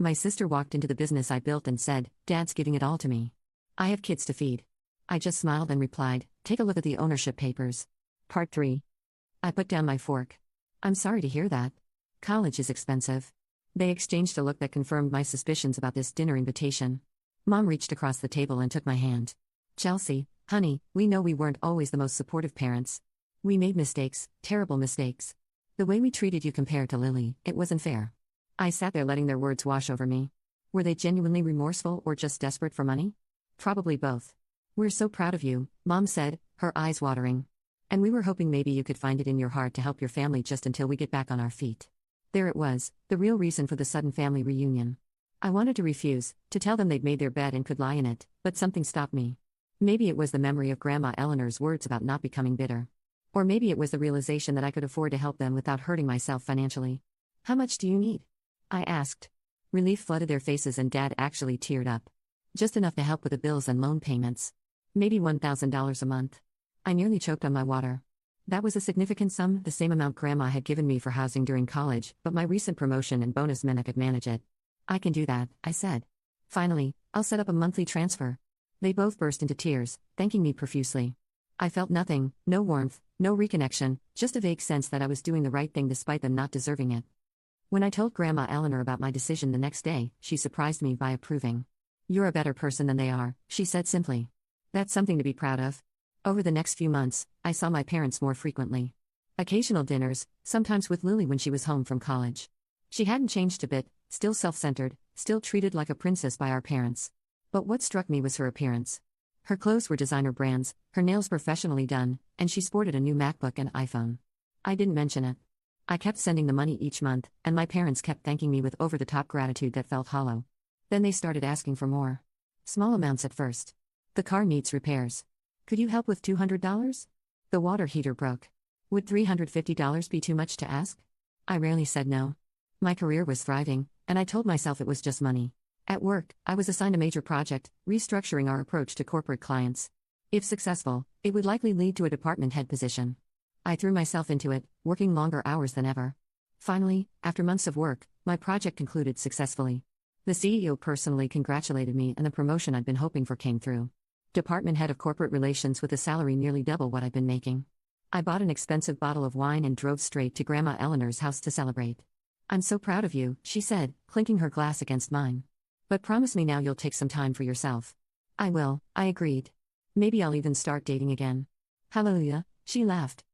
My sister walked into the business I built and said, "Dad's giving it all to me. I have kids to feed." I just smiled and replied, "Take a look at the ownership papers." Part 3. I put down my fork. "I'm sorry to hear that. College is expensive." They exchanged a look that confirmed my suspicions about this dinner invitation. Mom reached across the table and took my hand. "Chelsea, honey, we know we weren't always the most supportive parents. We made mistakes, terrible mistakes. The way we treated you compared to Lily, it wasn't fair." I sat there letting their words wash over me. Were they genuinely remorseful or just desperate for money? Probably both. "We're so proud of you," Mom said, her eyes watering. "And we were hoping maybe you could find it in your heart to help your family just until we get back on our feet." There it was, the real reason for the sudden family reunion. I wanted to refuse, to tell them they'd made their bed and could lie in it, but something stopped me. Maybe it was the memory of Grandma Eleanor's words about not becoming bitter. Or maybe it was the realization that I could afford to help them without hurting myself financially. "How much do you need?" I asked. Relief flooded their faces and Dad actually teared up. "Just enough to help with the bills and loan payments. Maybe $1,000 a month." I nearly choked on my water. That was a significant sum, the same amount Grandma had given me for housing during college, but my recent promotion and bonus meant I could manage it. "I can do that," I said. "Finally, I'll set up a monthly transfer." They both burst into tears, thanking me profusely. I felt nothing, no warmth, no reconnection, just a vague sense that I was doing the right thing despite them not deserving it. When I told Grandma Eleanor about my decision the next day, she surprised me by approving. "You're a better person than they are," she said simply. "That's something to be proud of." Over the next few months, I saw my parents more frequently. Occasional dinners, sometimes with Lily when she was home from college. She hadn't changed a bit, still self-centered, still treated like a princess by our parents. But what struck me was her appearance. Her clothes were designer brands, her nails professionally done, and she sported a new MacBook and iPhone. I didn't mention it. I kept sending the money each month, and my parents kept thanking me with over-the-top gratitude that felt hollow. Then they started asking for more. Small amounts at first. "The car needs repairs. Could you help with $200? The water heater broke. Would $350 be too much to ask?" I rarely said no. My career was thriving, and I told myself it was just money. At work, I was assigned a major project, restructuring our approach to corporate clients. If successful, it would likely lead to a department head position. I threw myself into it, working longer hours than ever. Finally, after months of work, my project concluded successfully. The CEO personally congratulated me, and the promotion I'd been hoping for came through. Department head of corporate relations with a salary nearly double what I'd been making. I bought an expensive bottle of wine and drove straight to Grandma Eleanor's house to celebrate. "I'm so proud of you," she said, clinking her glass against mine. "But promise me now you'll take some time for yourself." "I will," I agreed. "Maybe I'll even start dating again." "Hallelujah," she laughed.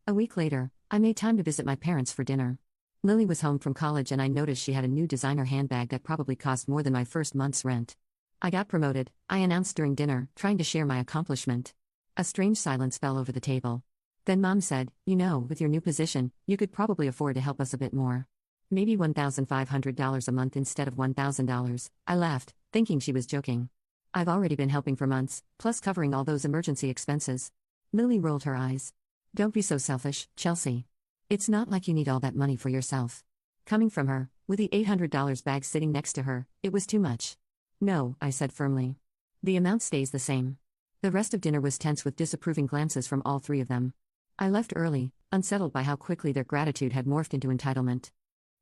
A week later, I made time to visit my parents for dinner. Lily was home from college and I noticed she had a new designer handbag that probably cost more than my first month's rent. "I got promoted," I announced during dinner, trying to share my accomplishment. A strange silence fell over the table. Then Mom said, "You know, with your new position, you could probably afford to help us a bit more. Maybe $1,500 a month instead of $1,000, I laughed, thinking she was joking. "I've already been helping for months, plus covering all those emergency expenses." Lily rolled her eyes. "Don't be so selfish, Chelsea. It's not like you need all that money for yourself." Coming from her, with the $800 bag sitting next to her, it was too much. "No," I said firmly. "The amount stays the same." The rest of dinner was tense with disapproving glances from all three of them. I left early, unsettled by how quickly their gratitude had morphed into entitlement.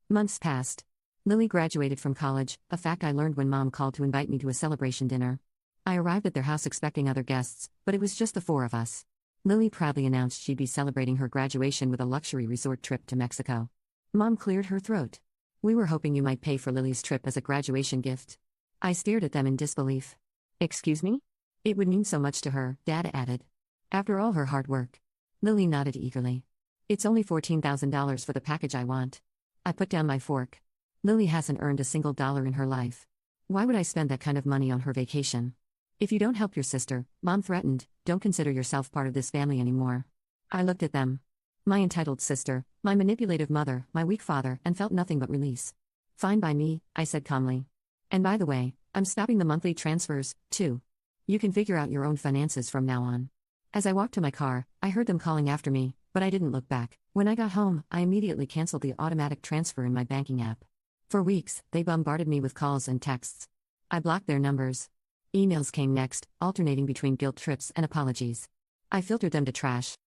Months passed. Lily graduated from college, a fact I learned when Mom called to invite me to a celebration dinner. I arrived at their house expecting other guests, but it was just the four of us. Lily proudly announced she'd be celebrating her graduation with a luxury resort trip to Mexico. Mom cleared her throat. "We were hoping you might pay for Lily's trip as a graduation gift." I stared at them in disbelief. "Excuse me?" "It would mean so much to her," Dad added. "After all her hard work." Lily nodded eagerly. "It's only $14,000 for the package I want." I put down my fork. Lily hasn't earned a single dollar in her life. Why would I spend that kind of money on her vacation? "If you don't help your sister," Mom threatened, "don't consider yourself part of this family anymore." I looked at them. My entitled sister, my manipulative mother, my weak father, and felt nothing but release. "Fine by me," I said calmly. "And by the way, I'm stopping the monthly transfers, too. You can figure out your own finances from now on." As I walked to my car, I heard them calling after me, but I didn't look back. When I got home, I immediately canceled the automatic transfer in my banking app. For weeks, they bombarded me with calls and texts. I blocked their numbers. Emails came next, alternating between guilt trips and apologies. I filtered them to trash.